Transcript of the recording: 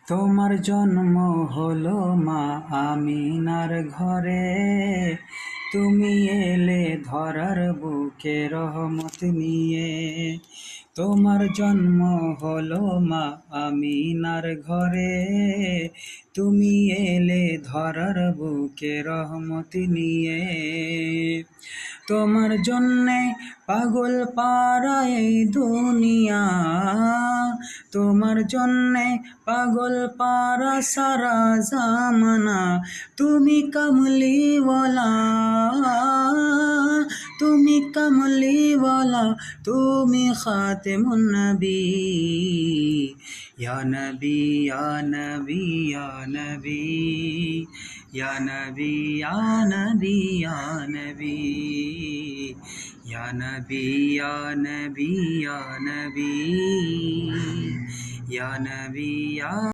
তোমার জন্ম হলো মা আমিনার ঘরে, তুমি এলে ধরার বুকে রহমত নিয়ে। তোমার জন্ম হলো মা আমিনার ঘরে, তুমি এলে ধরার বুকে রহমত নিয়ে। তোমার জন্যে পাগল পারা এই দুনিয়া, তোমার জন্যে পাগল পারা সারা জামানা। তুমি কামলিওয়ালা, তুমি কামলিওয়ালা, তুমি খাতেমুন নবী। ইয়া নবী ইয়া নবী ইয়া নবী, ইয়া নবী ইয়া নবী ইয়া নবী, ইয়া নবী ইয়া নবী ইয়া নবী, ইয়া নবী ইয়া